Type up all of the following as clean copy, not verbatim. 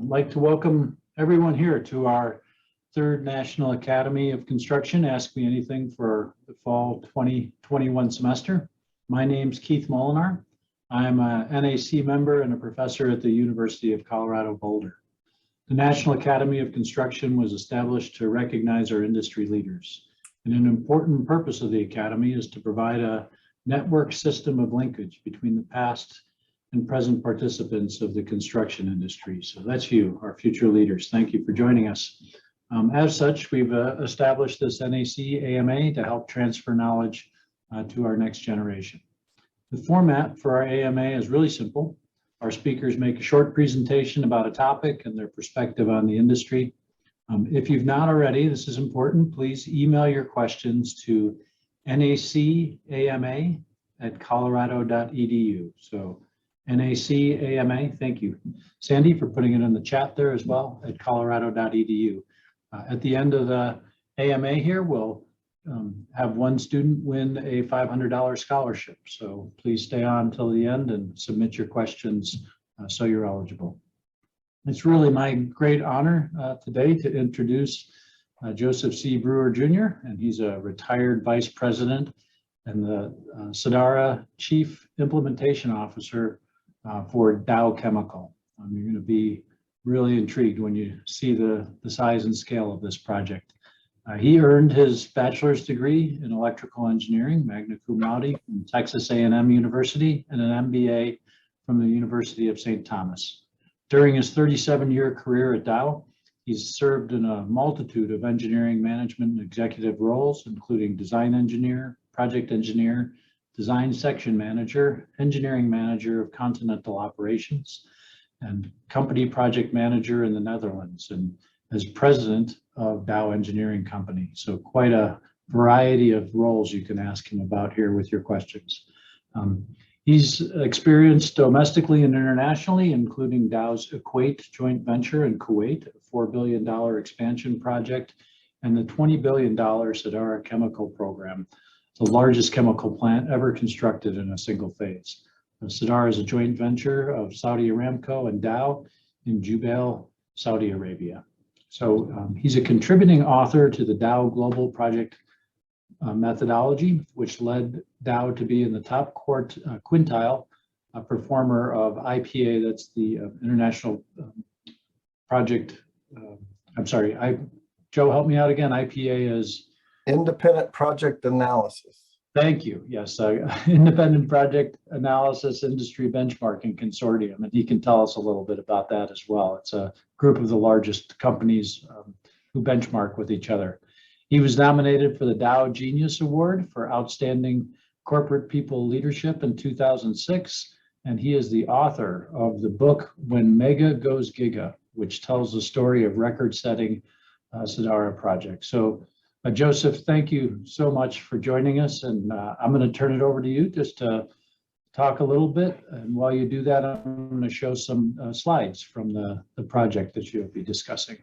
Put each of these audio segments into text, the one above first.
I'd like to welcome everyone here to our third National Academy of Construction Ask Me Anything for the fall 2021 semester. My name's Keith Molenaar. I'm a NAC member and a professor at the University of Colorado Boulder. The National Academy of Construction was established to recognize our industry leaders. And an important purpose of the Academy is to provide a network system of linkage between the past and present participants of the construction industry. So that's you, our future leaders. Thank you for joining us. As such, we've established this NAC AMA to help transfer knowledge to our next generation. The format for our AMA is really simple. Our speakers make a short presentation about a topic and their perspective on the industry. If you've not already, this is important, please email your questions to nacama@colorado.edu. So NACAMA, thank you, Sandy, for putting it in the chat there as well, at colorado.edu. At the end of the AMA here, we'll have one student win a $500 scholarship. So please stay on till the end and submit your questions so you're eligible. It's really my great honor today to introduce Joseph C. Brewer Jr., and he's a retired vice president and the Sadara Chief Implementation Officer for Dow Chemical. You're going to be really intrigued when you see the size and scale of this project. He earned his bachelor's degree in electrical engineering, magna cum laude, from Texas A&M University, and an MBA from the University of St. Thomas. During his 37-year career at Dow, he's served in a multitude of engineering management and executive roles, including design engineer, project engineer, design section manager, engineering manager of continental operations, and company project manager in the Netherlands, and as president of Dow Engineering Company. So quite a variety of roles you can ask him about here with your questions. He's experienced domestically and internationally, including Dow's Equate joint venture in Kuwait, a $4 billion expansion project, and the $20 billion Sadara Chemical program, the largest chemical plant ever constructed in a single phase. Sadara is a joint venture of Saudi Aramco and Dow in Jubail, Saudi Arabia. So he's a contributing author to the Dow Global Project methodology, which led Dow to be in the top quintile performer of IPA, that's the International Project, Joe, help me out again. IPA is? Independent Project Analysis. Thank you. Yes, Independent Project Analysis Industry Benchmarking Consortium, and he can tell us a little bit about that as well. It's a group of the largest companies who benchmark with each other. He was nominated for the Dow Genius Award for Outstanding Corporate People Leadership in 2006, and he is the author of the book When Mega Goes Giga, which tells the story of record-setting Sadara project. So Joseph, thank you so much for joining us, and I'm going to turn it over to you just to talk a little bit. And while you do that, I'm going to show some slides from the project that you'll be discussing.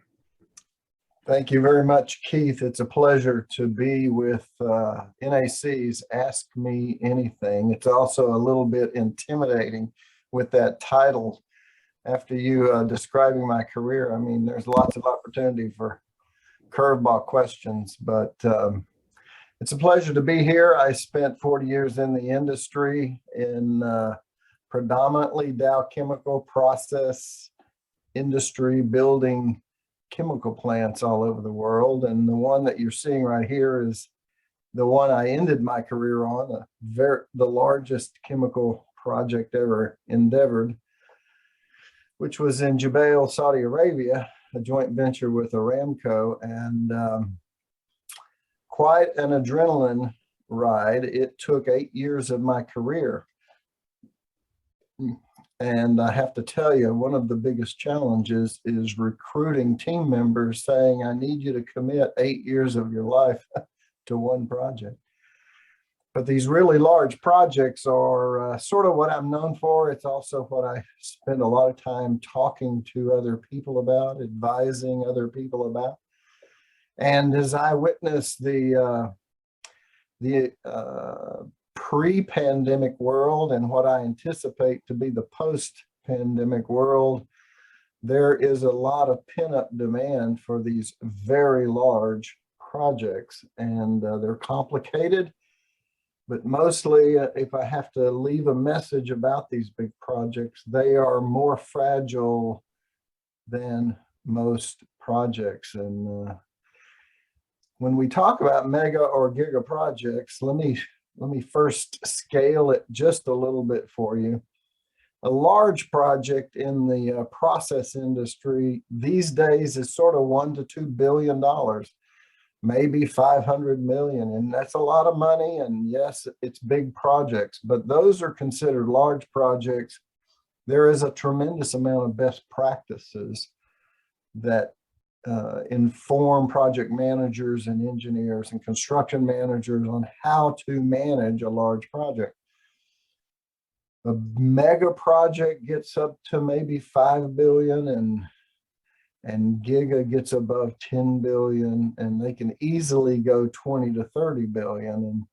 Thank you very much, Keith. It's a pleasure to be with NAC's Ask Me Anything. It's also a little bit intimidating with that title. After you describing my career, I mean, there's lots of opportunity for curveball questions, but it's a pleasure to be here. I spent 40 years in the industry in predominantly Dow Chemical process industry, building chemical plants all over the world. And the one that you're seeing right here is the one I ended my career on, the largest chemical project ever endeavored, which was in Jubail, Saudi Arabia, a joint venture with Aramco, and quite an adrenaline ride. It took 8 years of my career. And I have to tell you, one of the biggest challenges is recruiting team members saying, I need you to commit 8 years of your life to one project. But these really large projects are sort of what I'm known for. It's also what I spend a lot of time talking to other people about, advising other people about. And as I witness the pre-pandemic world and what I anticipate to be the post-pandemic world, there is a lot of pent-up demand for these very large projects, and they're complicated. But mostly, if I have to leave a message about these big projects, they are more fragile than most projects. And when we talk about mega or giga projects, let me first scale it just a little bit for you. A large project in the process industry these days is sort of $1 to $2 billion. Maybe 500 million, and that's a lot of money. And yes, it's big projects, but those are considered large projects. There is a tremendous amount of best practices that inform project managers and engineers and construction managers on how to manage a large project. A mega project gets up to maybe 5 billion, and giga gets above 10 billion, and they can easily go 20 to 30 billion. And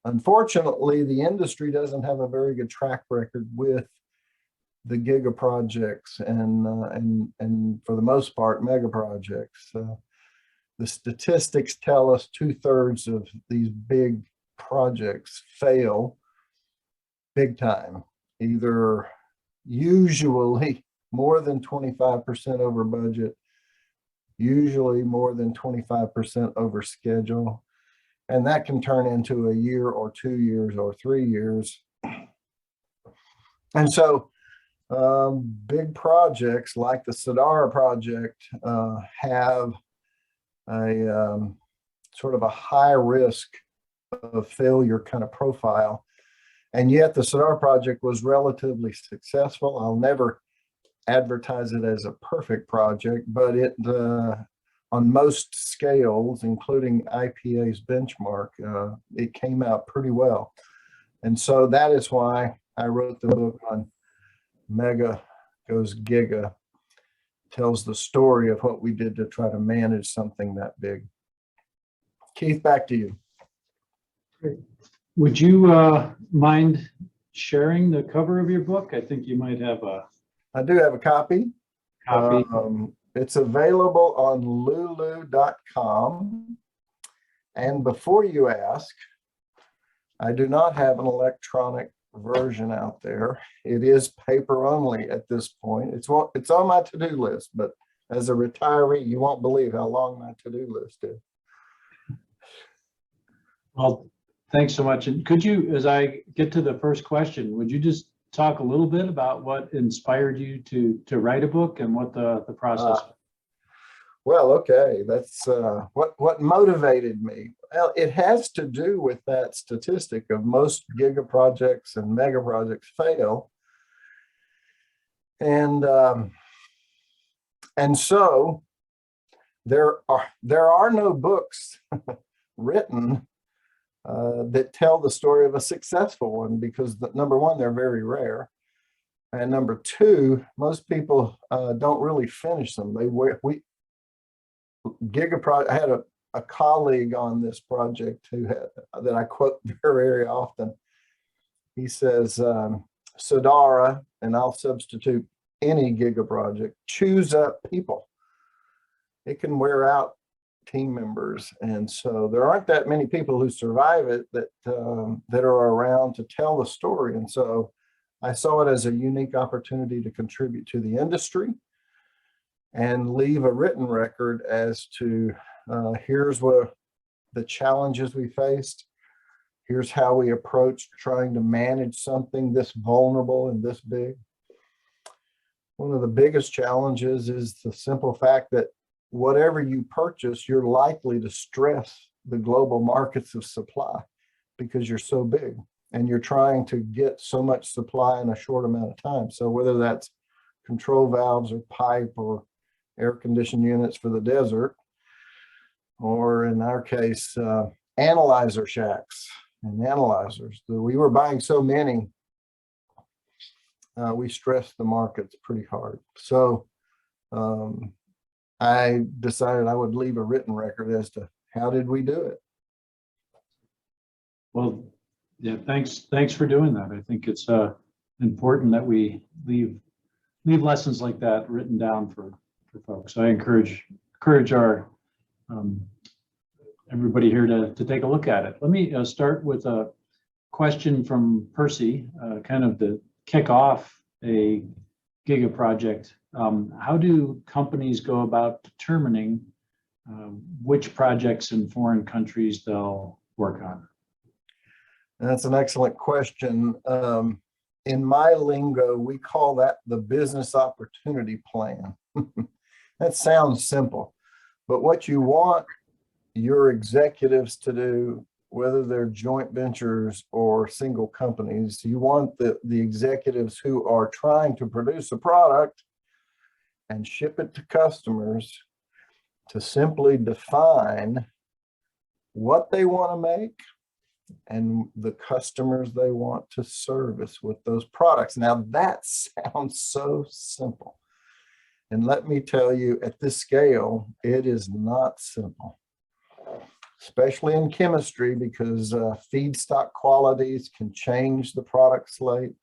unfortunately, the industry doesn't have a very good track record with the giga projects and for the most part, mega projects. The statistics tell us 2/3 of these big projects fail big time, either usually more than 25% over budget, usually more than 25% over schedule. And that can turn into a year or 2 years or 3 years. And so big projects like the Sadara project have a sort of a high risk of failure kind of profile. And yet the Sadara project was relatively successful. I'll never advertise it as a perfect project, but it on most scales, including IPA's benchmark, it came out pretty well. And so that is why I wrote the book on Mega Goes Giga. Tells the story of what we did to try to manage something that big. Keith, back to you. Great. Would you mind sharing the cover of your book? I think you might have a I do have a copy. It's available on lulu.com. And before you ask, I do not have an electronic version out there. It is paper only at this point. It's on my to-do list, but as a retiree, you won't believe how long my to-do list is. Well, thanks so much. And could you, as I get to the first question, would you just talk a little bit about what inspired you to write a book and what the process was? Well, okay, that's what motivated me. Well, it has to do with that statistic of most giga projects and mega projects fail. And so there are no books written that tell the story of a successful one, because number one, they're very rare. And number two, most people don't really finish them. I had a colleague on this project that I quote very, very often. He says, Sadara, and I'll substitute any giga project, chews up people. It can wear out team members. And so there aren't that many people who survive it that are around to tell the story. And so I saw it as a unique opportunity to contribute to the industry and leave a written record as to here's what the challenges we faced. Here's how we approached trying to manage something this vulnerable and this big. One of the biggest challenges is the simple fact that whatever you purchase, you're likely to stress the global markets of supply because you're so big and you're trying to get so much supply in a short amount of time. So whether that's control valves or pipe or air conditioned units for the desert, or in our case, analyzer shacks and analyzers. We were buying so many, we stressed the markets pretty hard. So I decided I would leave a written record as to how did we do it. Well, yeah, thanks for doing that. I think it's important that we leave leave lessons like that written down for folks. So I encourage our everybody here to take a look at it. Let me start with a question from Percy, kind of to kick off a Giga project. How do companies go about determining which projects in foreign countries they'll work on? That's an excellent question. In my lingo, we call that the business opportunity plan. That sounds simple, but what you want your executives to do, whether they're joint ventures or single companies, you want the executives who are trying to produce a product and ship it to customers to simply define what they want to make and the customers they want to service with those products. Now that sounds so simple. And let me tell you, at this scale, it is not simple, especially in chemistry, because feedstock qualities can change the product slate.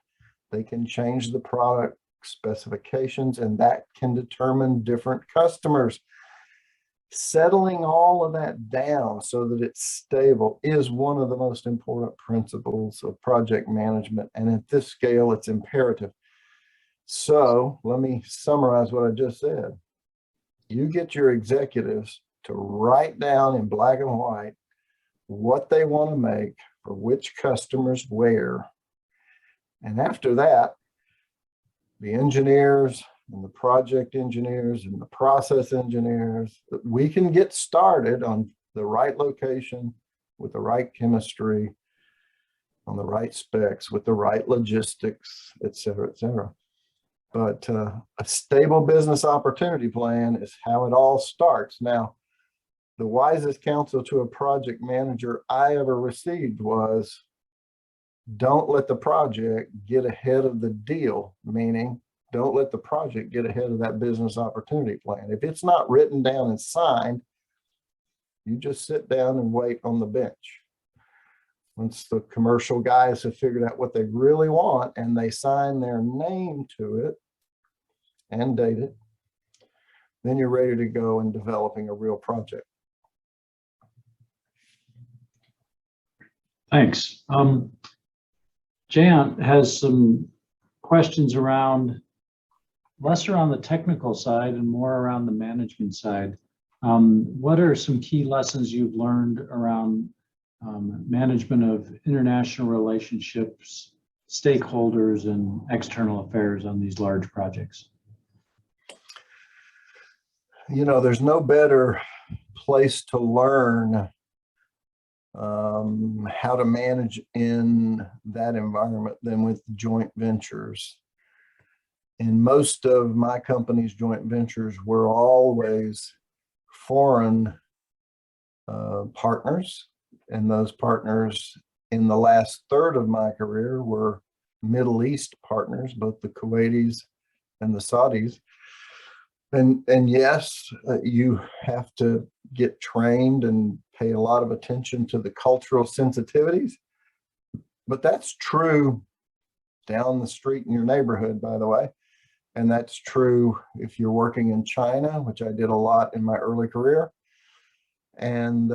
They can change the product specifications, and that can determine different customers. Settling all of that down so that it's stable is one of the most important principles of project management. And at this scale, it's imperative. So let me summarize what I just said. You get your executives to write down in black and white what they want to make for which customers where. And after that, the engineers and the project engineers and the process engineers, we can get started on the right location with the right chemistry, on the right specs, with the right logistics, et cetera, et cetera. But a stable business opportunity plan is how it all starts. Now, the wisest counsel to a project manager I ever received was, don't let the project get ahead of the deal, meaning don't let the project get ahead of that business opportunity plan. If it's not written down and signed, you just sit down and wait on the bench. Once the commercial guys have figured out what they really want and they sign their name to it and date it, then you're ready to go in developing a real project. Thanks. Jan has some questions around, less around the technical side and more around the management side. What are some key lessons you've learned around management of international relationships, stakeholders, and external affairs on these large projects? You know, there's no better place to learn how to manage in that environment than with joint ventures. In most of my company's joint ventures were always foreign partners, and those partners in the last third of my career were Middle East partners, both the Kuwaitis and the Saudis. And yes, you have to get trained and pay a lot of attention to the cultural sensitivities, but that's true down the street in your neighborhood, by the way. And that's true if you're working in China, which I did a lot in my early career. And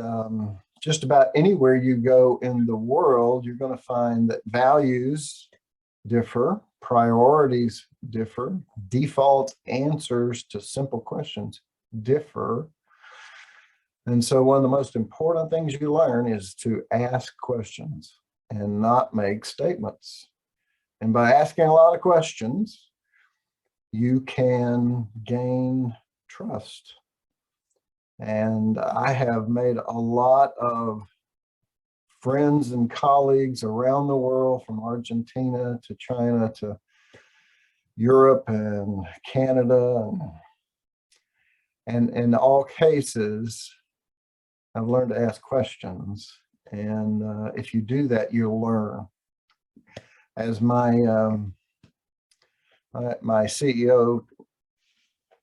just about anywhere you go in the world, you're going to find that values differ, priorities differ, default answers to simple questions differ. And so one of the most important things you learn is to ask questions and not make statements. And by asking a lot of questions, you can gain trust. And I have made a lot of friends and colleagues around the world, from Argentina to China to Europe and Canada. And in all cases, I've learned to ask questions. And if you do that, you'll learn. As my CEO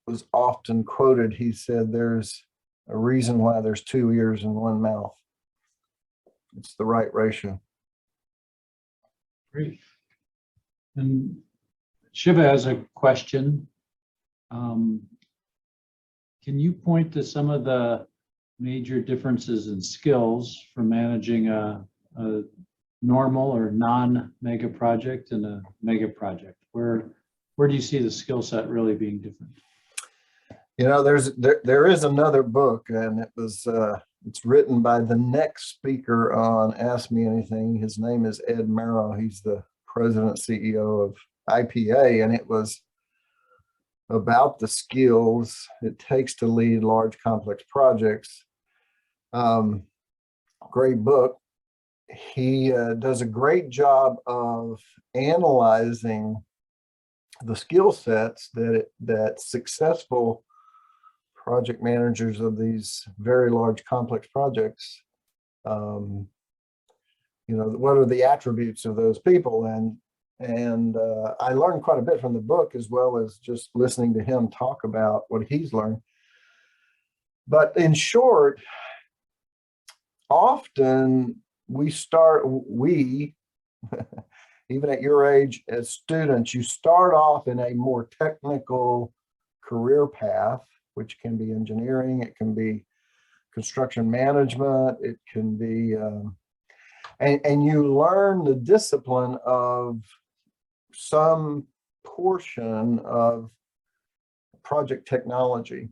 was often quoted, he said, there's a reason why there's two ears and one mouth. It's the right ratio. Great. And Shiva has a question. Can you point to some of the major differences in skills for managing a normal or non-mega project and a mega project? Where do you see the skill set really being different? You know, there is another book, and it's written by the next speaker on Ask Me Anything. His name is Ed Murrow. He's the president CEO of IPA, and it was about the skills it takes to lead large complex projects. Great book. He does a great job of analyzing the skill sets that successful project managers of these very large complex projects, you know, what are the attributes of those people? And I learned quite a bit from the book, as well as just listening to him talk about what he's learned. But in short, often we even at your age as students, you start off in a more technical career path, which can be engineering, it can be construction management, it can be, and you learn the discipline of some portion of project technology,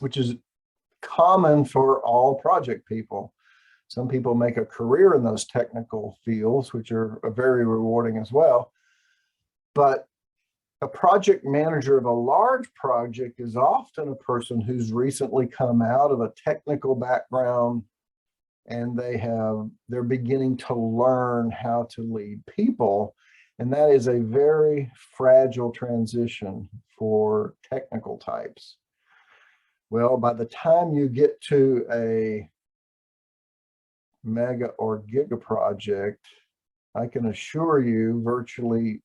which is common for all project people. Some people make a career in those technical fields, which are very rewarding as well. But a project manager of a large project is often a person who's recently come out of a technical background, and they're beginning to learn how to lead people. And that is a very fragile transition for technical types. Well, by the time you get to a mega or giga project, I can assure you virtually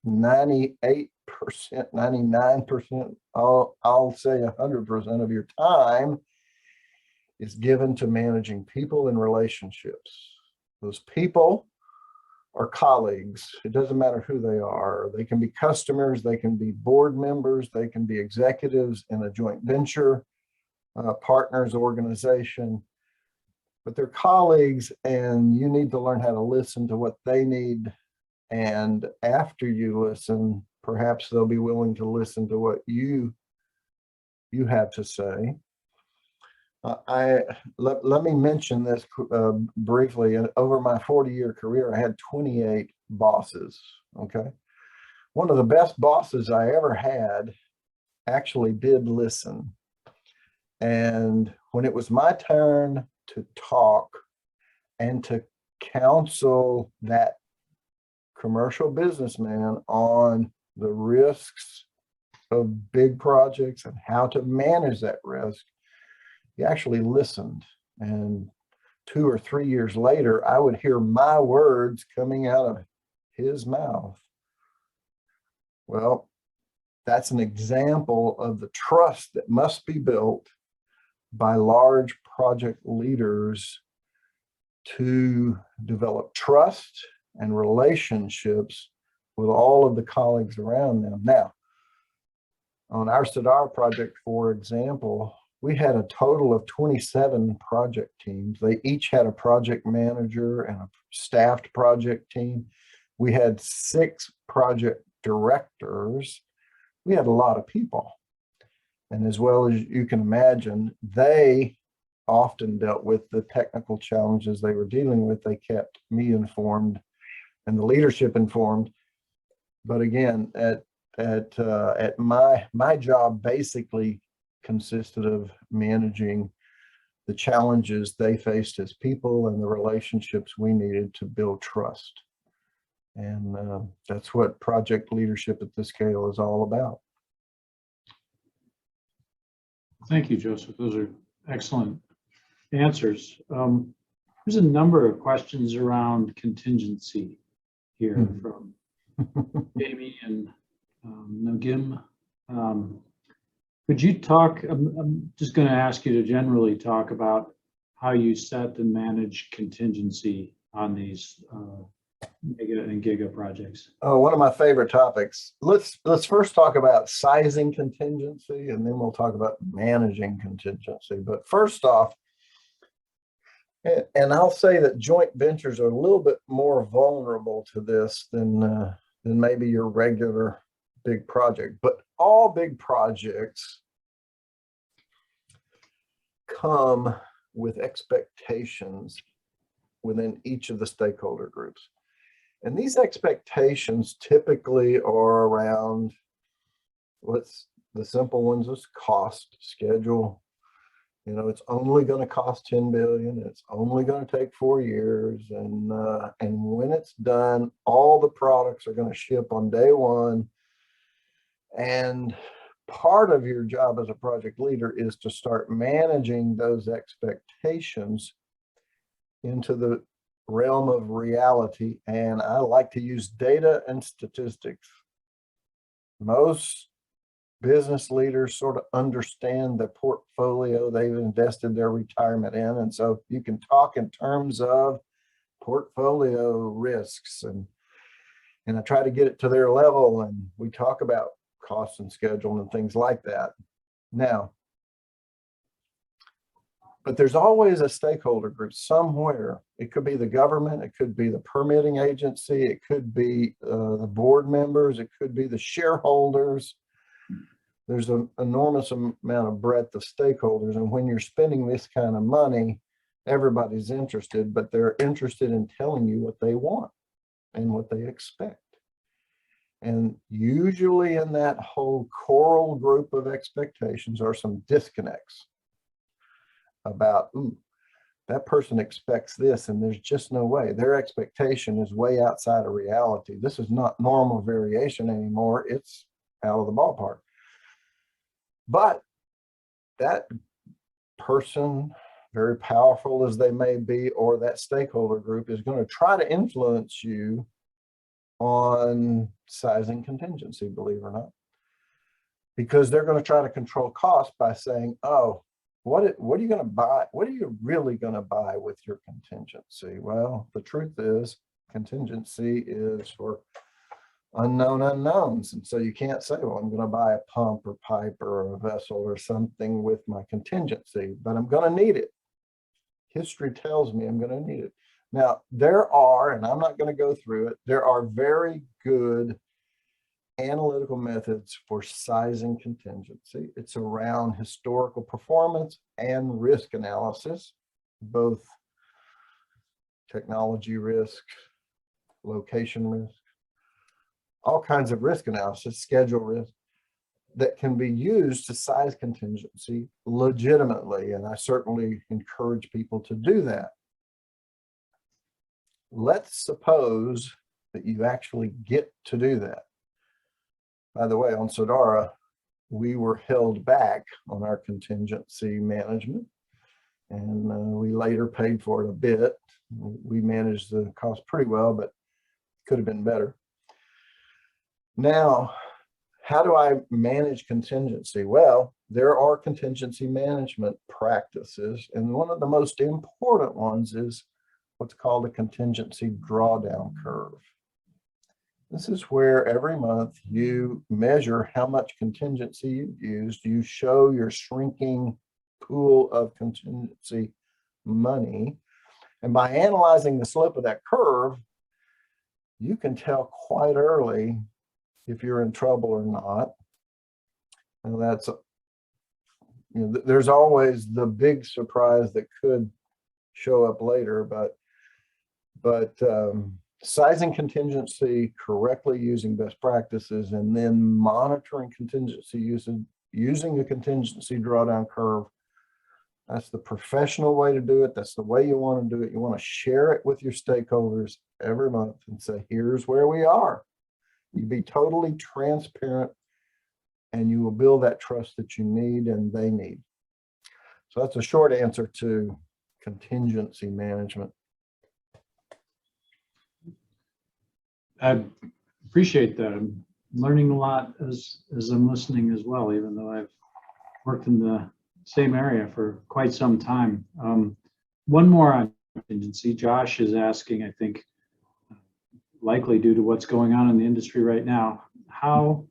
98%, 99%, I'll say 100% of your time is given to managing people and relationships. Those people are colleagues. It doesn't matter who they are. They can be customers, they can be board members, they can be executives in a joint venture, partners organization, but they're colleagues, and you need to learn how to listen to what they need. And after you listen, perhaps they'll be willing to listen to what you have to say. Let me mention this briefly. Over my 40-year career, I had 28 bosses, okay? One of the best bosses I ever had actually did listen. And when it was my turn to talk and to counsel that commercial businessman on the risks of big projects and how to manage that risk, he actually listened. And 2 or 3 years later, I would hear my words coming out of his mouth. Well, that's an example of the trust that must be built by large project leaders to develop trust and relationships with all of the colleagues around them. Now, on our Sadar project, for example, we had a total of 27 project teams. They each had a project manager and a staffed project team. We had 6 project directors. We had a lot of people. And as well as you can imagine, they often dealt with the technical challenges they were dealing with. They kept me informed and the leadership informed. But again, at my job basically consisted of managing the challenges they faced as people and the relationships we needed to build trust. And that's what project leadership at this scale is all about. Thank you, Joseph. Those are excellent answers. There's a number of questions around contingency here from Amy and Nagim. Could you talk, I'm just going to ask you to generally talk about how you set and manage contingency on these mega and giga projects? Oh, one of my favorite topics. Let's first talk about sizing contingency, and then we'll talk about managing contingency. But first off, and I'll say that joint ventures are a little bit more vulnerable to this than maybe your regular big project. But all big projects come with expectations within each of the stakeholder groups. And these expectations typically are around what's the simple ones is cost, schedule. You know, it's only going to cost 10 billion. It's only going to take 4 years. And when it's done, all the products are going to ship on day one. And part of your job as a project leader is to start managing those expectations into the realm of reality. And I like to use data and statistics. Most business leaders sort of understand the portfolio they've invested their retirement in. And so you can talk in terms of portfolio risks, and I try to get it to their level, and we talk about cost and schedule and things like that. Now, but there's always a stakeholder group somewhere. It could be the government, it could be the permitting agency, it could be the board members, it could be the shareholders. There's an enormous amount of breadth of stakeholders. And when you're spending this kind of money, everybody's interested, but they're interested in telling you what they want and what they expect. And usually in that whole choral group of expectations are some disconnects about, ooh, that person expects this, and there's just no way. Their expectation is way outside of reality. This is not normal variation anymore. It's out of the ballpark. But that person, very powerful as they may be, or that stakeholder group, is going to try to influence you on sizing contingency, believe it or not, because they're going to try to control cost by saying, oh, what are you going to buy? What are you really going to buy with your contingency? Well, the truth is contingency is for unknown unknowns. And so you can't say, well, I'm going to buy a pump or pipe or a vessel or something with my contingency, but I'm going to need it. History tells me I'm going to need it. Now, there are, and I'm not going to go through it, there are very good analytical methods for sizing contingency. It's around historical performance and risk analysis, both technology risk, location risk, all kinds of risk analysis, schedule risk, that can be used to size contingency legitimately. And I certainly encourage people to do that. Let's suppose that you actually get to do that. By the way, on Sodara, we were held back on our contingency management, and we later paid for it a bit. We managed the cost pretty well, but could have been better. Now, how do I manage contingency? Well, there are contingency management practices, and one of the most important ones is what's called a contingency drawdown curve. This is where every month you measure how much contingency you've used. You show your shrinking pool of contingency money. And by analyzing the slope of that curve, you can tell quite early if you're in trouble or not. And that's, there's always the big surprise that could show up later, but sizing contingency correctly using best practices, and then monitoring contingency using a contingency drawdown curve. That's the professional way to do it. That's the way you want to do it. You want to share it with your stakeholders every month and say, here's where we are. You be totally transparent, and you will build that trust that you need and they need. So that's a short answer to contingency management. I appreciate that. I'm learning a lot as I'm listening as well, even though I've worked in the same area for quite some time. One more on contingency. Josh is asking, I think, likely due to what's going on in the industry right now. How,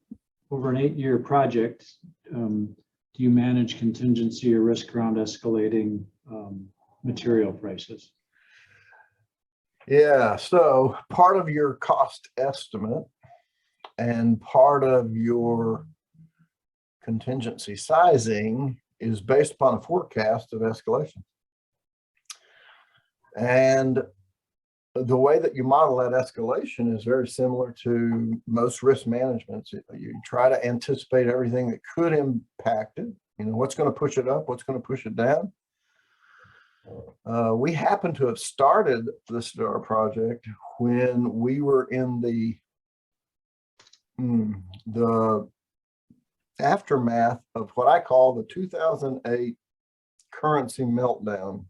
over an 8-year project, do you manage contingency or risk around escalating material prices? Yeah, so part of your cost estimate and part of your contingency sizing is based upon a forecast of escalation. And the way that you model that escalation is very similar to most risk management. You try to anticipate everything that could impact it. You know, what's going to push it up, what's going to push it down. We happen to have started the STAR project when we were in the aftermath of what I call the 2008 currency meltdown.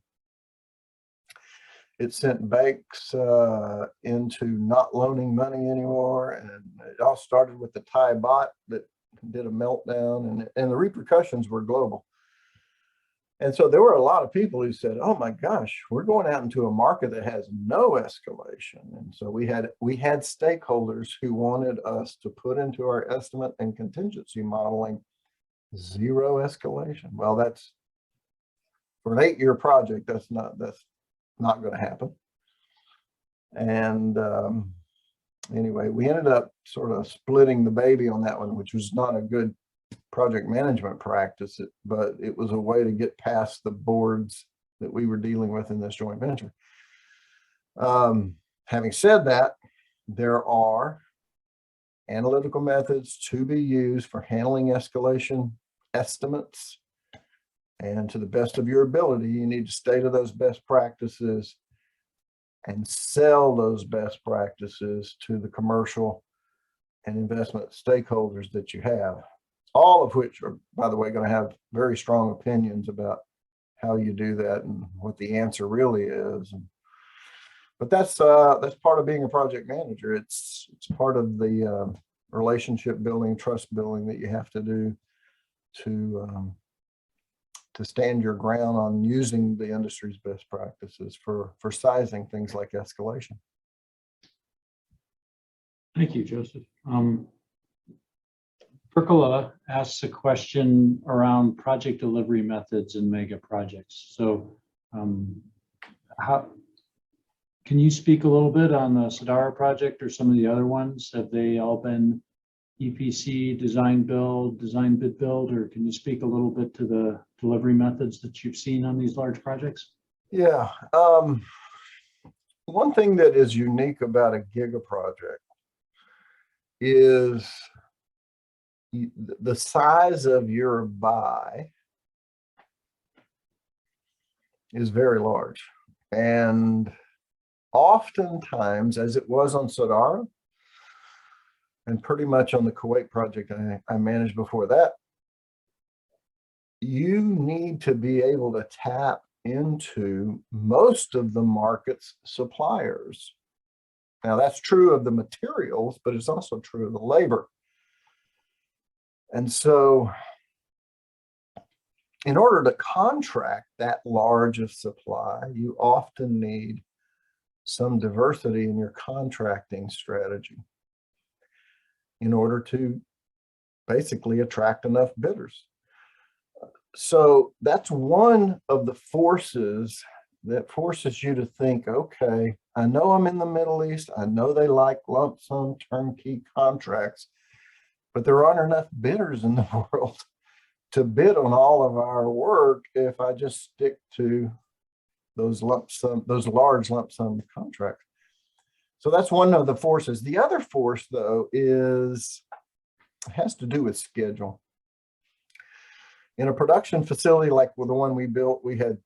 It sent banks into not loaning money anymore, and it all started with the Thai baht that did a meltdown, and the repercussions were global. And so there were a lot of people who said, oh my gosh, we're going out into a market that has no escalation. And so we had stakeholders who wanted us to put into our estimate and contingency modeling 0 escalation. Well, that's for an 8-year project, that's not going to happen. And anyway, we ended up sort of splitting the baby on that one, which was not a good project management practice, but it was a way to get past the boards that we were dealing with in this joint venture. Having said that, there are analytical methods to be used for handling escalation estimates. And to the best of your ability, you need to stay to those best practices and sell those best practices to the commercial and investment stakeholders that you have, all of which are, by the way, going to have very strong opinions about how you do that and what the answer really is. But that's part of being a project manager. It's part of the relationship building, trust building that you have to do to stand your ground on using the industry's best practices for sizing things like escalation. Thank you, Joseph. Percola asks a question around project delivery methods in mega projects. So how can you speak a little bit on the Sadara project or some of the other ones? Have they all been EPC, design bid build, or can you speak a little bit to the delivery methods that you've seen on these large projects? Yeah. One thing that is unique about a giga project is the size of your buy is very large. And oftentimes, as it was on Sadara, and pretty much on the Kuwait project I managed before that, you need to be able to tap into most of the market's suppliers. Now, that's true of the materials, but it's also true of the labor. And so in order to contract that large of supply, you often need some diversity in your contracting strategy in order to basically attract enough bidders. So that's one of the forces that forces you to think, okay, I know I'm in the Middle East. I know they like lump sum turnkey contracts, but there aren't enough bidders in the world to bid on all of our work if I just stick to those large lump sum contracts. So that's one of the forces. The other force, though, has to do with schedule. In a production facility like the one we built, we had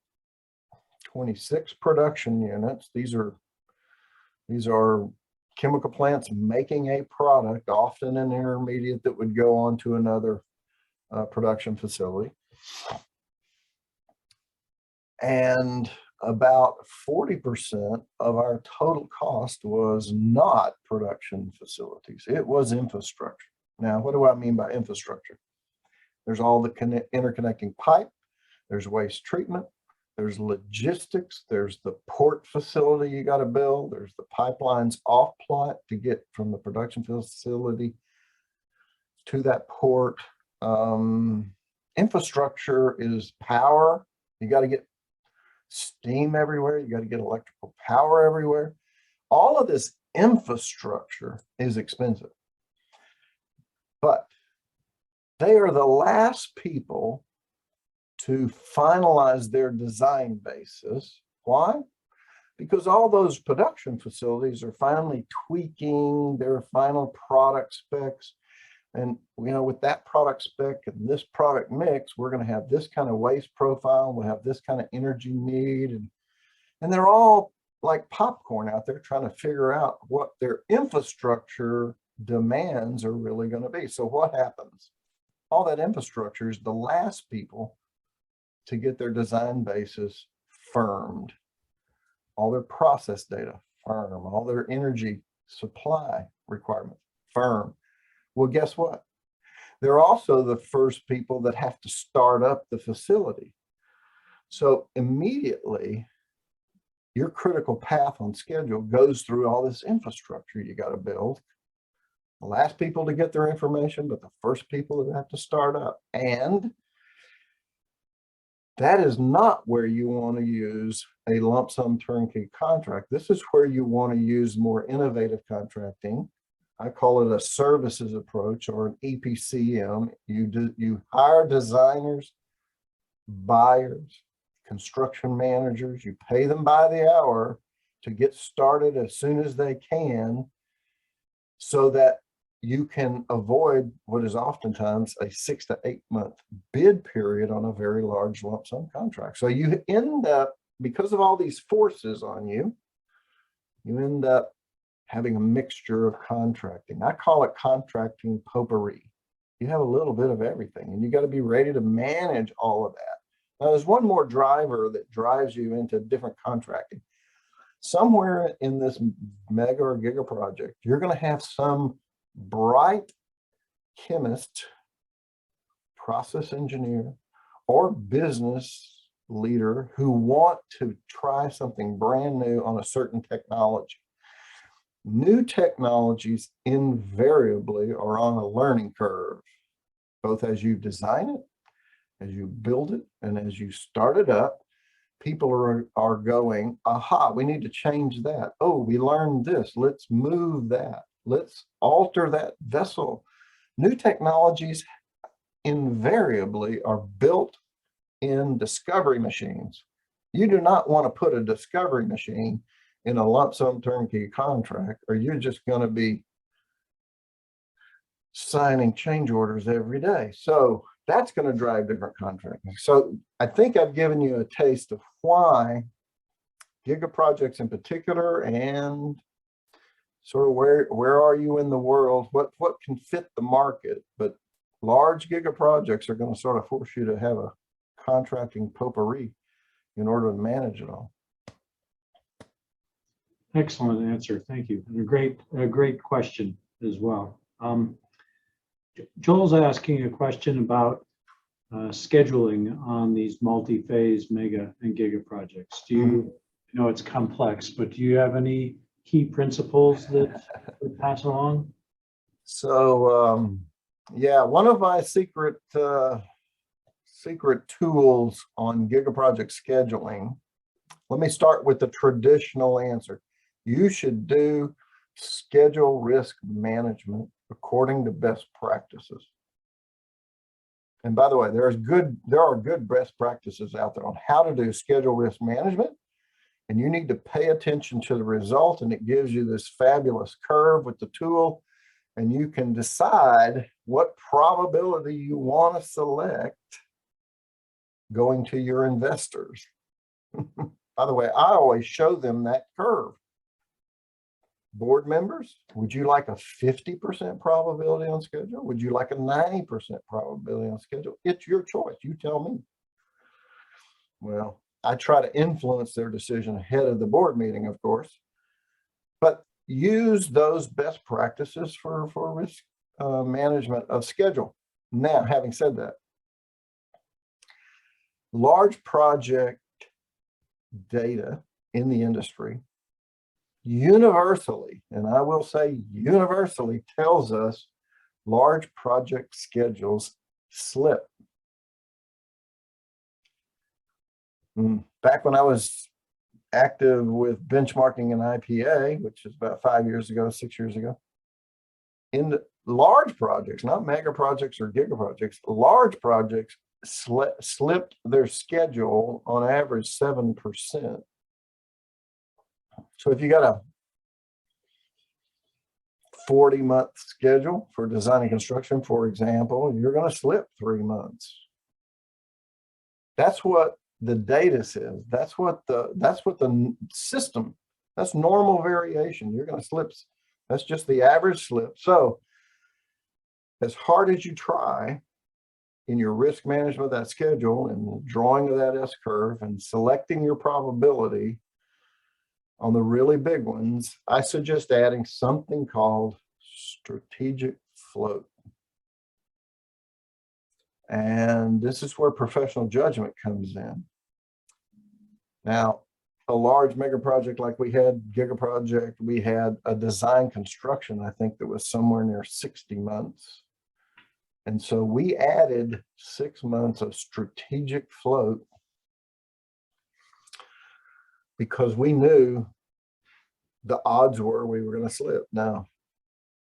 26 production units. These are chemical plants making a product, often an intermediate that would go on to another production facility. And about 40% of our total cost was not production facilities. It was infrastructure. Now, what do I mean by infrastructure? There's all the interconnecting pipe, there's waste treatment, there's logistics, there's the port facility you got to build, there's the pipelines off plot to get from the production facility to that port. Infrastructure is power. You got to get steam everywhere. You got to get electrical power everywhere. All of this infrastructure is expensive, but they are the last people to finalize their design basis. Why? Because all those production facilities are finally tweaking their final product specs. And, you know, with that product spec and this product mix, we're going to have this kind of waste profile. We'll have this kind of energy need. And they're all like popcorn out there trying to figure out what their infrastructure demands are really going to be. So what happens? All that infrastructure is the last people to get their design basis firmed, all their process data firm, all their energy supply requirements firm. Well, guess what? They're also the first people that have to start up the facility. So immediately, your critical path on schedule goes through all this infrastructure you got to build. The last people to get their information, but the first people that have to start up. And that is not where you want to use a lump sum turnkey contract. This is where you want to use more innovative contracting. I call it a services approach or an EPCM. You hire designers, buyers, construction managers, you pay them by the hour to get started as soon as they can so that you can avoid what is oftentimes a 6 to 8 month bid period on a very large lump sum contract. So you end up, because of all these forces on you, you end up having a mixture of contracting. I call it contracting potpourri. You have a little bit of everything, and you got to be ready to manage all of that. Now, there's one more driver that drives you into different contracting. Somewhere in this mega or giga project, you're going to have some bright chemist, process engineer, or business leader who want to try something brand new on a certain technology. New technologies invariably are on a learning curve, both as you design it, as you build it, and as you start it up. People are going, aha, we need to change that. Oh, we learned this. Let's move that. Let's alter that vessel. New technologies invariably are built in discovery machines. You do not want to put a discovery machine in a lump sum turnkey contract, or you're just going to be signing change orders every day. So that's going to drive different contracting. So I think I've given you a taste of why giga projects in particular, and sort of where are you in the world, what can fit the market. But large giga projects are going to sort of force you to have a contracting potpourri in order to manage it all. Excellent answer. Thank you. And a great question as well. Joel's asking a question about scheduling on these multi-phase mega and giga projects. Do you know it's complex, but do you have any key principles that would pass along? So yeah, one of my secret tools on giga project scheduling, let me start with the traditional answer. You should do schedule risk management according to best practices. And by the way, there are good best practices out there on how to do schedule risk management. And you need to pay attention to the result, and it gives you this fabulous curve with the tool, and you can decide what probability you want to select going to your investors. By the way, I always show them that curve. Board members, would you like a 50% probability on schedule? Would you like a 90% probability on schedule? It's your choice. You tell me. Well, I try to influence their decision ahead of the board meeting, of course, but use those best practices for risk management of schedule. Now, having said that, large project data in the industry universally, and I will say universally, tells us large project schedules slip. Back when I was active with benchmarking and IPA, which is about 5 years ago, 6 years ago, in the large projects, not mega projects or giga projects, large projects slipped their schedule on average 7%. So if you got a 40-month schedule for design and construction, for example, you're going to slip 3 months. That's what the data says. That's what the system, that's normal variation. You're going to slip. That's just the average slip. So as hard as you try in your risk management of that schedule and the drawing of that S curve and selecting your probability on the really big ones, I suggest adding something called strategic float. And this is where professional judgment comes in. Now, a large mega project like we had, giga project, we had a design construction, I think that was somewhere near 60 months. And so we added 6 months of strategic float because we knew the odds were we were going to slip. Now,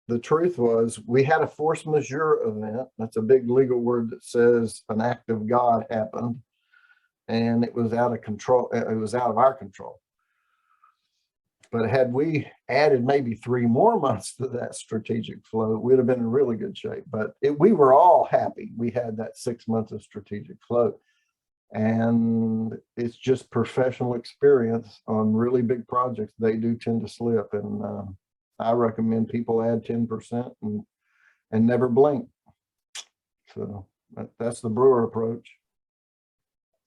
the truth was we had a force majeure event. That's a big legal word that says an act of God happened and it was out of control. It was out of our control. But had we added maybe 3 more months to that strategic float, we'd have been in really good shape. But we were all happy we had that 6 months of strategic float. And it's just professional experience on really big projects. They do tend to slip. And I recommend people add 10% and never blink. So that's the Brewer approach.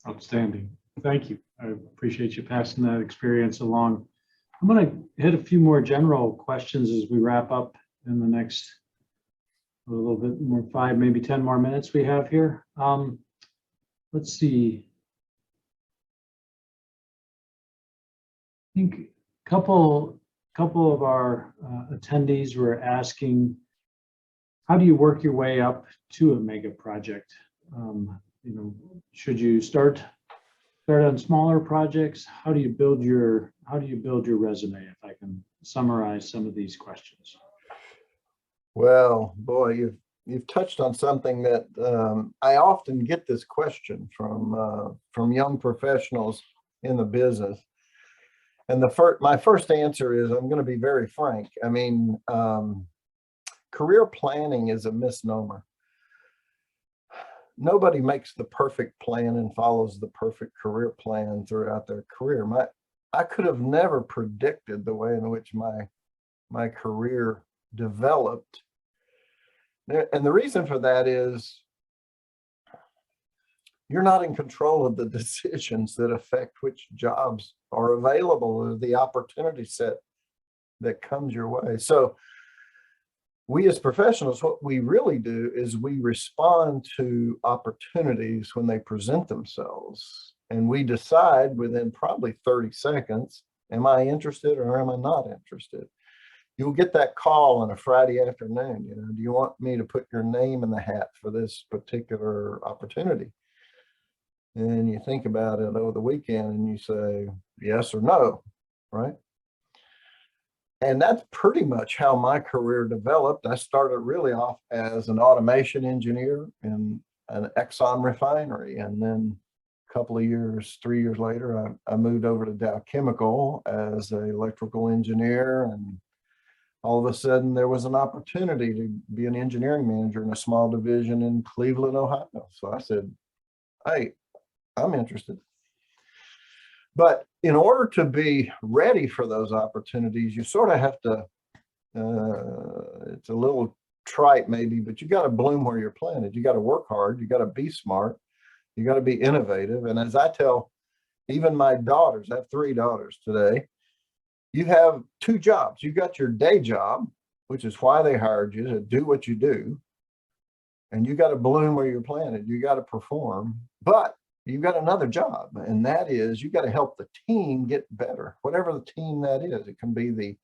Outstanding. Thank you. I appreciate you passing that experience along. I'm going to hit a few more general questions as we wrap up in the next a little bit more, 5, maybe 10 more minutes we have here. Let's see. I think a couple of our attendees were asking, how do you work your way up to a mega project? You know, should you start on smaller projects? How do you build your resume? If I can summarize some of these questions. Well, boy, you've touched on something that I often get this question from young professionals in the business. And my first answer is I'm going to be very frank. I mean, career planning is a misnomer. Nobody makes the perfect plan and follows the perfect career plan throughout their career. I could have never predicted the way in which my career developed. And the reason for that is you're not in control of the decisions that affect which jobs are available or the opportunity set that comes your way. So we as professionals, what we really do is we respond to opportunities when they present themselves. And we decide within probably 30 seconds, am I interested or am I not interested? You'll get that call on a Friday afternoon, you know, do you want me to put your name in the hat for this particular opportunity? And you think about it over the weekend and you say yes or no, right? And that's pretty much how my career developed. I started really off as an automation engineer in an Exxon refinery. And then a couple of years, 3 years later, I moved over to Dow Chemical as an electrical engineer. And all of a sudden there was an opportunity to be an engineering manager in a small division in Cleveland, Ohio. So I said, hey, I'm interested. But in order to be ready for those opportunities, you sort of have to, it's a little trite maybe, but you got to bloom where you're planted. You got to work hard. You got to be smart. You got to be innovative. And as I tell even my daughters, I have 3 daughters today, you have 2 jobs. You got your day job, which is why they hired you to do what you do. And you got to bloom where you're planted. You got to perform. But you've got another job, and that is you've got to help the team get better, whatever the team that is. It can be the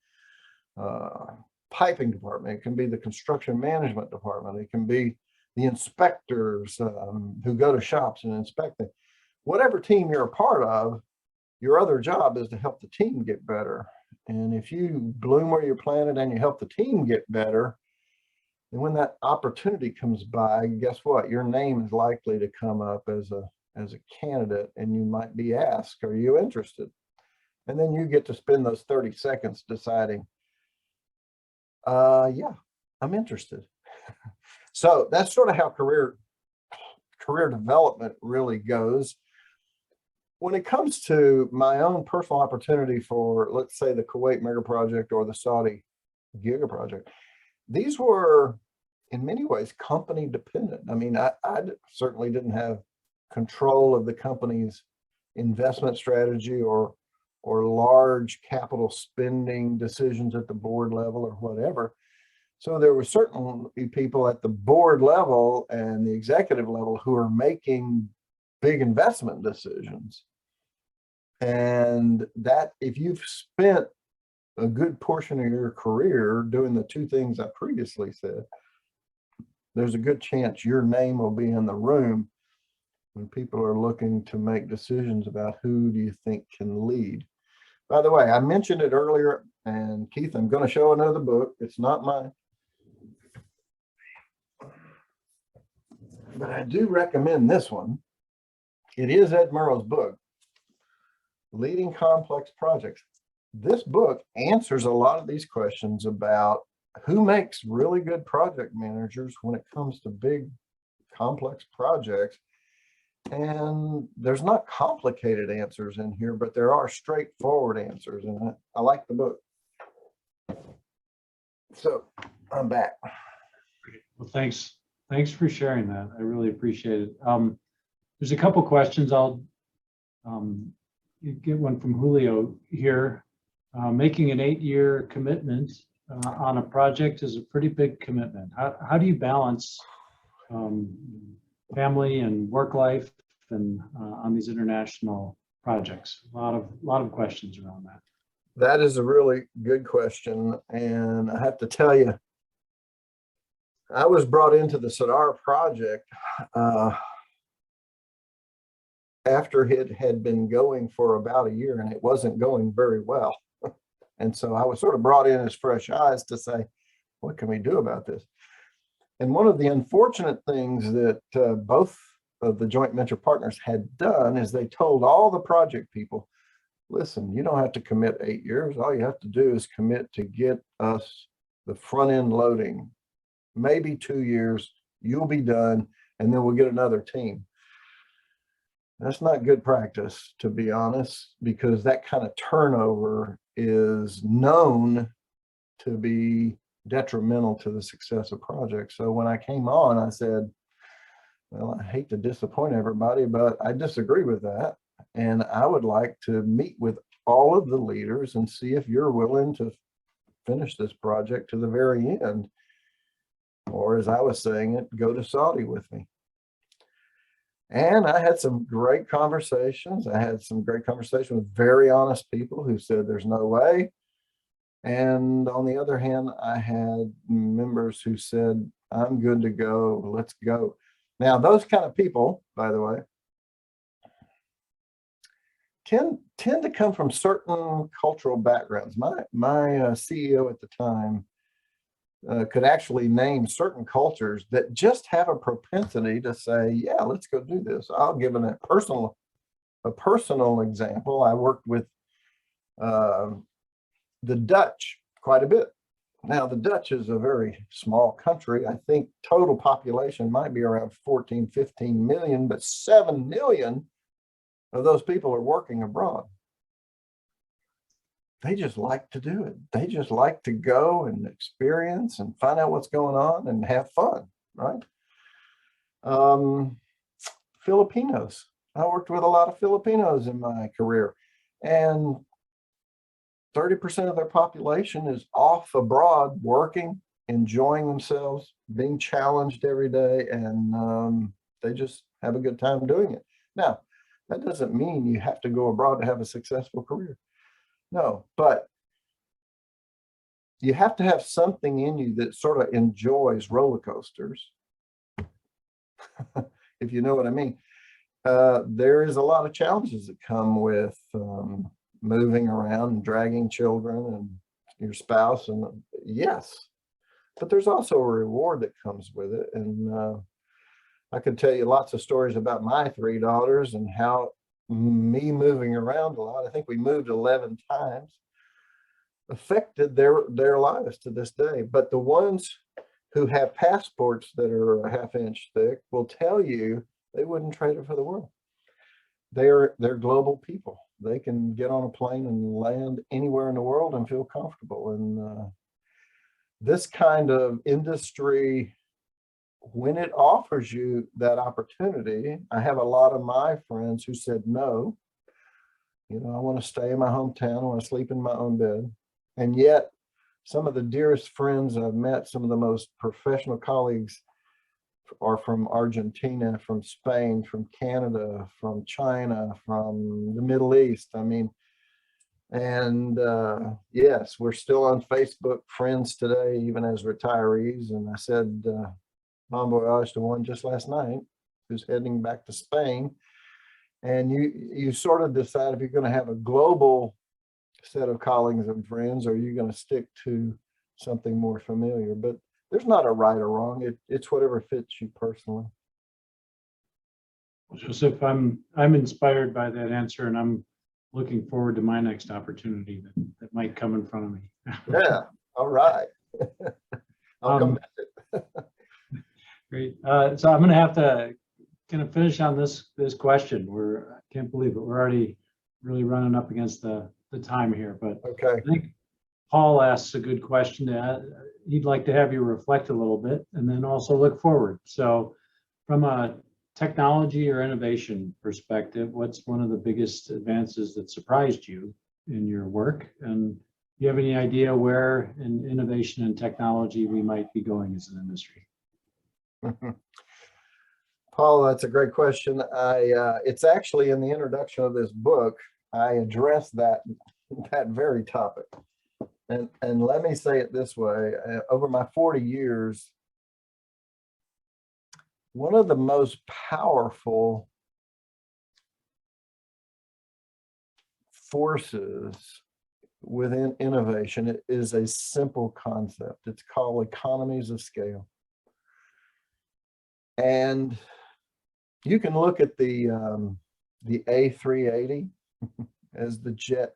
piping department, it can be the construction management department, it can be the inspectors who go to shops and inspect them. Whatever team you're a part of, your other job is to help the team get better. And if you bloom where you're planted and you help the team get better, and when that opportunity comes by, guess what? Your name is likely to come up as a candidate, and you might be asked, are you interested? And then you get to spend those 30 seconds deciding, yeah, I'm interested. So that's sort of how career development really goes. When it comes to my own personal opportunity for, let's say, the Kuwait mega project or the Saudi giga project, these were in many ways company dependent. I mean, I certainly didn't have control of the company's investment strategy or large capital spending decisions at the board level or whatever. So there were certainly people at the board level and the executive level who are making big investment decisions. And that, if you've spent a good portion of your career doing the two things I previously said, there's a good chance your name will be in the room when people are looking to make decisions about who do you think can lead. By the way, I mentioned it earlier, and Keith, I'm going to show another book. It's not mine, but I do recommend this one. It is Ed Murrow's book, Leading Complex Projects. This book answers a lot of these questions about who makes really good project managers when it comes to big, complex projects. And there's not complicated answers in here, but there are straightforward answers. And I like the book. So I'm back. Well, thanks for sharing that. I really appreciate it. There's a couple questions. I'll get one from Julio here. Making an 8-year commitment on a project is a pretty big commitment. How do you balance family and work life and on these international projects? A lot of questions around that. That is a really good question. And I have to tell you, I was brought into the Sadar project after it had been going for about a year, and it wasn't going very well. And so I was sort of brought in as fresh eyes to say, what can we do about this? And one of the unfortunate things that both of the joint venture partners had done is they told all the project people, listen, you don't have to commit 8 years. All you have to do is commit to get us the front end loading, maybe 2 years, you'll be done, and then we'll get another team. That's not good practice, to be honest, because that kind of turnover is known to be detrimental to the success of projects. So when I came on, I said, well, I hate to disappoint everybody, but I disagree with that. And I would like to meet with all of the leaders and see if you're willing to finish this project to the very end. Or as I was saying it, go to Saudi with me. And I had some great conversations. I had some great conversations with very honest people who said there's no way. And on the other hand, I had members who said, I'm good to go, let's go. Now, those kind of people, by the way, tend to come from certain cultural backgrounds. My CEO at the time could actually name certain cultures that just have a propensity to say, yeah, let's go do this. I'll give a personal example. I worked with the Dutch quite a bit. Now, the Dutch is a very small country. I think total population might be around 14, 15 million, but 7 million of those people are working abroad. They just like to do it. They just like to go and experience and find out what's going on and have fun, right? Filipinos. I worked with a lot of Filipinos in my career, and 30% of their population is off abroad working, enjoying themselves, being challenged every day, and they just have a good time doing it. Now, That doesn't mean you have to go abroad to have a successful career. No, but you have to have something in you that sort of enjoys roller coasters, if you know what I mean. There is a lot of challenges that come with moving around and dragging children and your spouse, and yes, but there's also a reward that comes with it. And I could tell you lots of stories about my 3 daughters and how me moving around a lot, I think we moved 11 times, affected their lives to this day. But the ones who have passports that are a half-inch thick will tell you they wouldn't trade it for the world. They're global people. They can get on a plane and land anywhere in the world and feel comfortable. And this kind of industry, when it offers you that opportunity, I have a lot of my friends who said no. You know, I want to stay in my hometown. I want to sleep in my own bed. And yet, some of the dearest friends I've met, some of the most professional colleagues, are from Argentina, from Spain, from Canada, from China, from the Middle East. I mean, and yes, we're still on Facebook friends today, even as retirees. And I said, bon voyage to one just last night who's heading back to Spain. And you sort of decide if you're going to have a global set of colleagues and friends, or are you going to stick to something more familiar? But there's not a right or wrong. It's whatever fits you personally. Joseph, I'm inspired by that answer, and I'm looking forward to my next opportunity that might come in front of me. Yeah. All right. I'll come back. Great. So I'm going to have to kind of finish on this question. I can't believe it. We're already really running up against the time here, but Okay. I think Paul asks a good question. He'd like to have you reflect a little bit and then also look forward. So from a technology or innovation perspective, what's one of the biggest advances that surprised you in your work? And do you have any idea where in innovation and technology we might be going as an industry? Paul, that's a great question. It's actually in the introduction of this book, I address that very topic. And let me say it this way, over my 40 years, one of the most powerful forces within innovation is a simple concept. It's called economies of scale. And you can look at the A380 as the jet.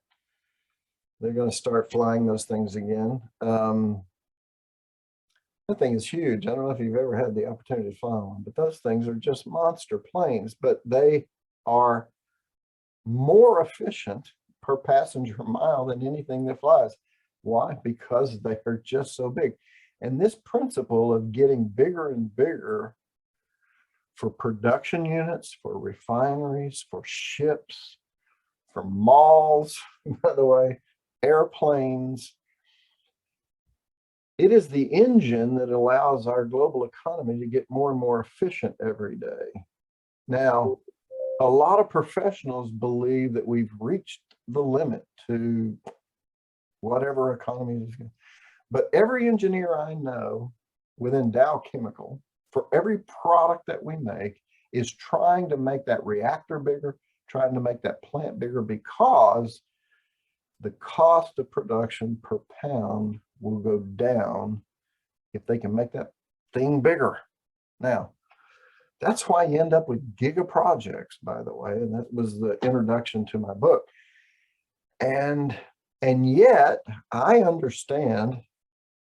They're going to start flying those things again. That thing is huge. I don't know if you've ever had the opportunity to fly one, but those things are just monster planes, but they are more efficient per passenger mile than anything that flies. Why? Because they are just so big. And this principle of getting bigger and bigger for production units, for refineries, for ships, for malls, by the way, airplanes. It is the engine that allows our global economy to get more and more efficient every day. Now, a lot of professionals believe that we've reached the limit to whatever economy is going. But every engineer I know within Dow Chemical, for every product that we make, is trying to make that reactor bigger, trying to make that plant bigger, because the cost of production per pound will go down if they can make that thing bigger. Now, that's why you end up with giga projects, by the way, and that was the introduction to my book. And yet, I understand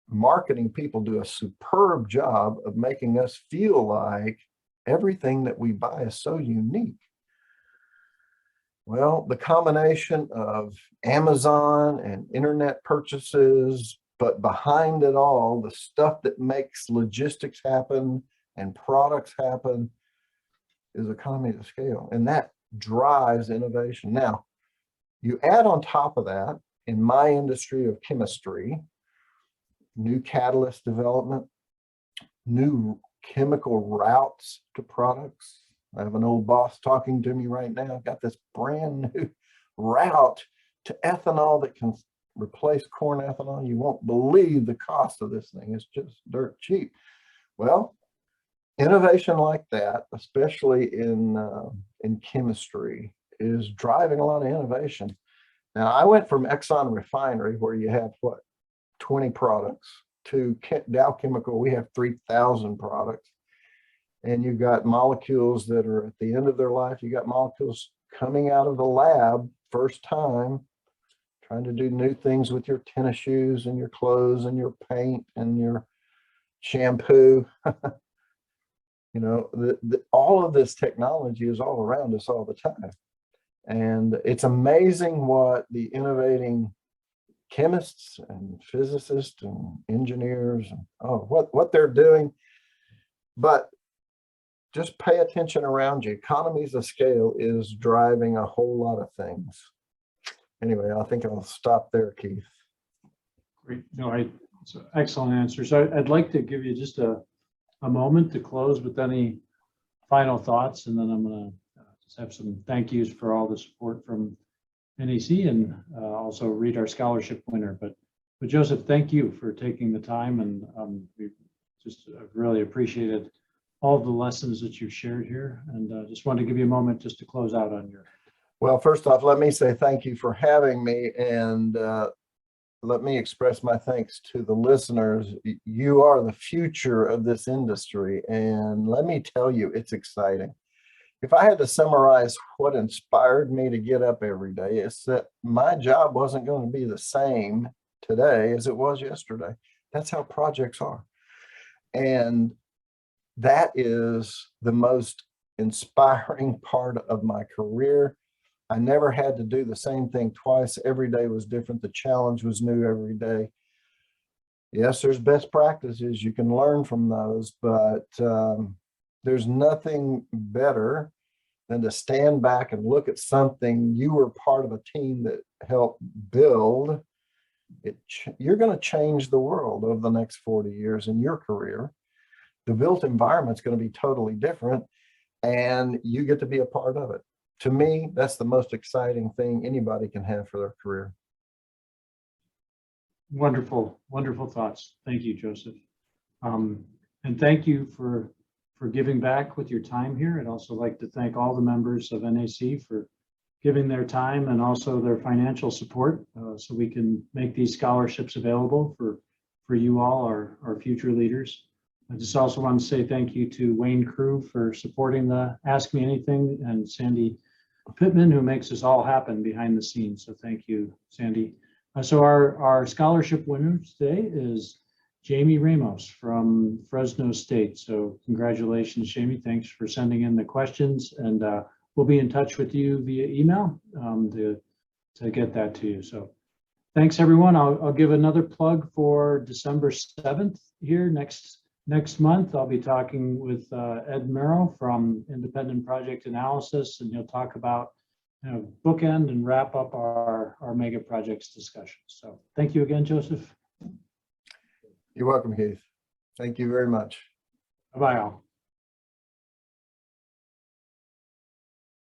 marketing people do a superb job of making us feel like everything that we buy is so unique. Well, the combination of Amazon and internet purchases, but behind it all, the stuff that makes logistics happen and products happen, is economy of scale. And that drives innovation. Now, you add on top of that, in my industry of chemistry, new catalyst development, new chemical routes to products, I have an old boss talking to me right now. I've got this brand new route to ethanol that can replace corn ethanol. You won't believe the cost of this thing. It's just dirt cheap. Well, innovation like that, especially in chemistry, is driving a lot of innovation. Now, I went from Exxon Refinery, where you have what, 20 products, to Dow Chemical. We have 3,000 products. And you've got molecules that are at the end of their life. You got molecules coming out of the lab first time, trying to do new things with your tennis shoes and your clothes and your paint and your shampoo. You know, all of this technology is all around us all the time. And it's amazing what the innovating chemists and physicists and engineers, and what they're doing. But just pay attention around you. Economies of scale is driving a whole lot of things. Anyway, I think I'll stop there, Keith. Great. No, it's an excellent answer. So I'd like to give you just a moment to close with any final thoughts, and then I'm going to just have some thank yous for all the support from NAC, and also read our scholarship winner. But Joseph, thank you for taking the time, and we just really appreciated all of the lessons that you've shared here, and just wanted to give you a moment just to close out on your. Well, first off, let me say thank you for having me, and let me express my thanks to the listeners. You are the future of this industry, and let me tell you, it's exciting. If I had to summarize what inspired me to get up every day, it's that my job wasn't going to be the same today as it was yesterday. That's how projects are. And that is the most inspiring part of my career. I never had to do the same thing twice. Every day was different. The challenge was new every day. Yes, there's best practices. You can learn from those, but there's nothing better than to stand back and look at something you were part of a team that helped build. You're going to change the world over the next 40 years in your career. The built environment is going to be totally different, and you get to be a part of it. To me, that's the most exciting thing anybody can have for their career. Wonderful, wonderful thoughts. Thank you, Joseph. And thank you for giving back with your time here. I'd also like to thank all the members of NAC for giving their time and also their financial support, so we can make these scholarships available for you all, our future leaders. I just also want to say thank you to Wayne Crew for supporting the Ask Me Anything, and Sandy Pittman, who makes this all happen behind the scenes. So thank you, Sandy. So our scholarship winner today is Jamie Ramos from Fresno State. So congratulations, Jamie. Thanks for sending in the questions, and we'll be in touch with you via email to get that to you. So thanks, everyone. I'll give another plug for December 7th here next month. I'll be talking with Ed Murrow from Independent Project Analysis, and he'll talk about bookend and wrap up our mega projects discussion. So thank you again, Joseph. You're welcome, Keith. Thank you very much. Bye-bye all.